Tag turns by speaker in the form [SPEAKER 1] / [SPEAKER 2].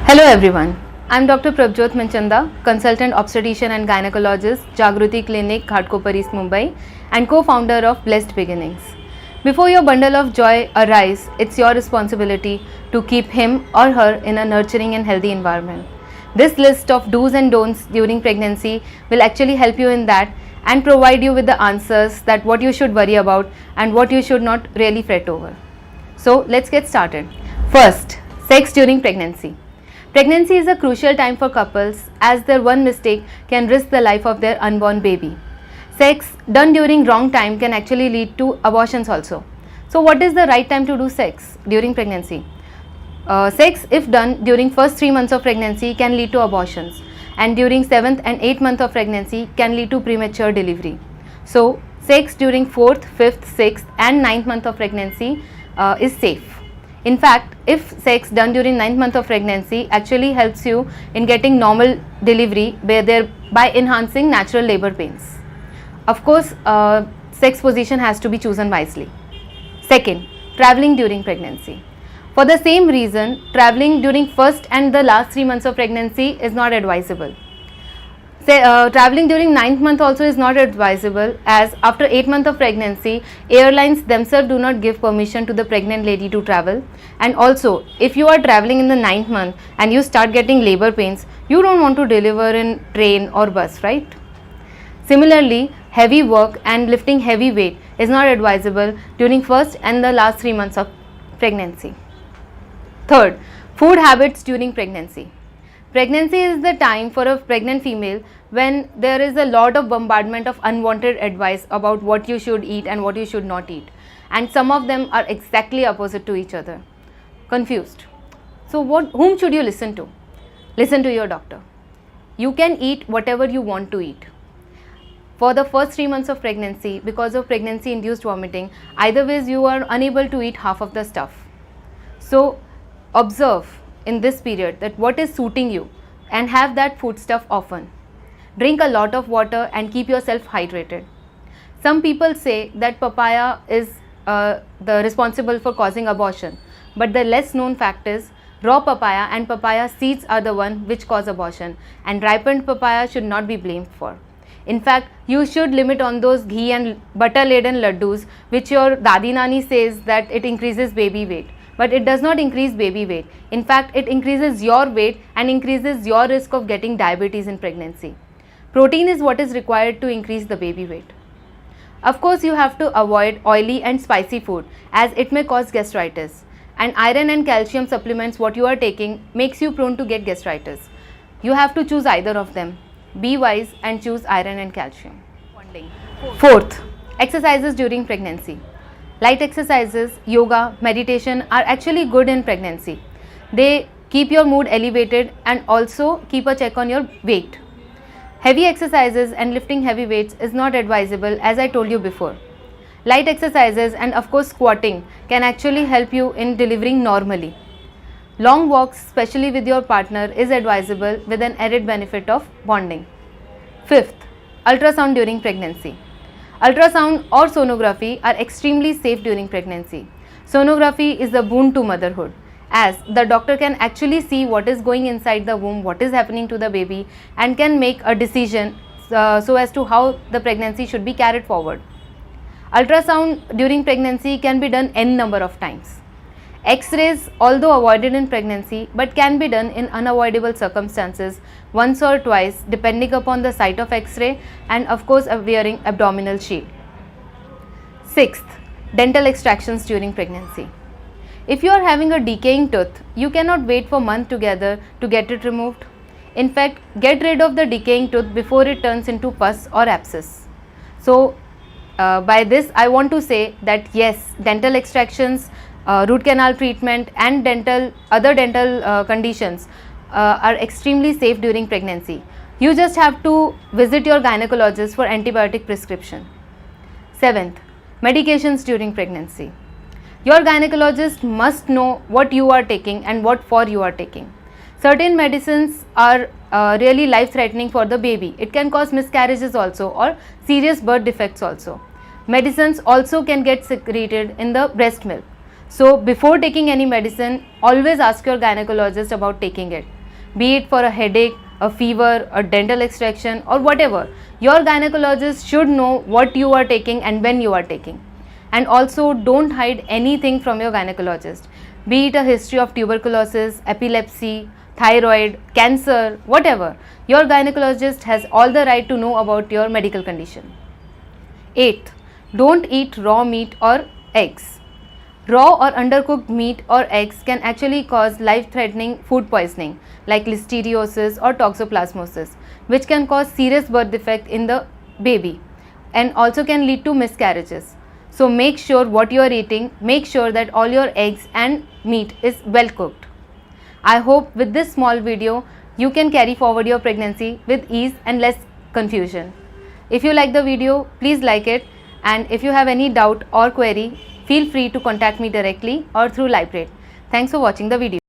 [SPEAKER 1] Hello everyone, I am Dr. Prabjot Manchanda, consultant obstetrician and gynecologist, Jagruti Clinic, Ghatkopar, East Mumbai, and co-founder of Blessed Beginnings. Before your bundle of joy arrives, it's your responsibility to keep him or her in a nurturing and healthy environment. This list of do's and don'ts during pregnancy will actually help you in that and provide you with the answers that what you should worry about and what you should not really fret over. So let's get started. First, sex during pregnancy. Pregnancy is a crucial time for couples as their one mistake can risk the life of their unborn baby. Sex done during wrong time can actually lead to abortions also. So what is the right time to do sex during pregnancy? Sex if done during first 3 months of pregnancy can lead to abortions, and during 7th and 8th month of pregnancy can lead to premature delivery. So sex during 4th, 5th, 6th and 9th month of pregnancy is safe. In fact, if sex done during 9th month of pregnancy actually helps you in getting normal delivery by enhancing natural labor pains. Of course, sex position has to be chosen wisely. Second, traveling during pregnancy. For the same reason, traveling during first and the last 3 months of pregnancy is not advisable. Traveling during 9th month also is not advisable, as after 8 months of pregnancy, airlines themselves do not give permission to the pregnant lady to travel. And also, if you are traveling in the 9th month and you start getting labor pains, you don't want to deliver in train or bus, right? Similarly, heavy work and lifting heavy weight is not advisable during first and the last 3 months of pregnancy. Third, food habits during pregnancy. Pregnancy is the time for a pregnant female when there is a lot of bombardment of unwanted advice about what you should eat and what you should not eat, and some of them are exactly opposite to each other. Confused. So whom should you listen to? Listen to your doctor. You can eat whatever you want to eat. For the first 3 months of pregnancy, because of pregnancy induced vomiting, either ways you are unable to eat half of the stuff. So observe in this period that what is suiting you and have that food stuff often. Drink a lot of water and keep yourself hydrated. Some people say that papaya is the responsible for causing abortion, but the less known fact is raw papaya and papaya seeds are the one which cause abortion, and ripened papaya should not be blamed for. In fact, you should limit on those ghee and butter laden laddus which your dadi nani says that it increases baby weight. But it does not increase baby weight. In fact, it increases your weight and increases your risk of getting diabetes in pregnancy. Protein is what is required to increase the baby weight. Of course, you have to avoid oily and spicy food as it may cause gastritis. And iron and calcium supplements what you are taking makes you prone to get gastritis. You have to choose either of them. Be wise and choose iron and calcium. Fourth, exercises during pregnancy. Light exercises, yoga, meditation are actually good in pregnancy. They keep your mood elevated and also keep a check on your weight. Heavy exercises and lifting heavy weights is not advisable, as I told you before. Light exercises and of course squatting can actually help you in delivering normally. Long walks, especially with your partner, is advisable with an added benefit of bonding. Fifth, ultrasound during pregnancy. Ultrasound or sonography are extremely safe during pregnancy. Sonography is a boon to motherhood, as the doctor can actually see what is going inside the womb, what is happening to the baby, and can make a decision so as to how the pregnancy should be carried forward. Ultrasound during pregnancy can be done n number of times. X-rays, although avoided in pregnancy, but can be done in unavoidable circumstances once or twice depending upon the site of X-ray and of course wearing abdominal shield. Sixth, dental extractions during pregnancy. If you are having a decaying tooth, you cannot wait for months together to get it removed. In fact, get rid of the decaying tooth before it turns into pus or abscess. So by this I want to say that yes, dental extractions, root canal treatment and other dental conditions are extremely safe during pregnancy. You just have to visit your gynecologist for antibiotic prescription. Seventh, medications during pregnancy. Your gynecologist must know what you are taking and what for you are taking. Certain medicines are really life-threatening for the baby. It can cause miscarriages also or serious birth defects also. Medicines also can get secreted in the breast milk. So before taking any medicine, always ask your gynecologist about taking it. be it for a headache, a fever, a dental extraction, or whatever. Your gynecologist should know what you are taking and when you are taking. And also, don't hide anything from your gynecologist, be it a history of tuberculosis, epilepsy, thyroid, cancer, whatever. Your gynecologist has all the right to know about your medical condition. 8th, don't eat raw meat or eggs. Raw or undercooked meat or eggs can actually cause life-threatening food poisoning like listeriosis or toxoplasmosis, which can cause serious birth defect in the baby and also can lead to miscarriages. So make sure what you are eating, make sure that all your eggs and meat is well cooked. I hope with this small video you can carry forward your pregnancy with ease and less confusion. If you like the video, please like it, and if you have any doubt or query, feel free to contact me directly or through Librate. Thanks for watching the video.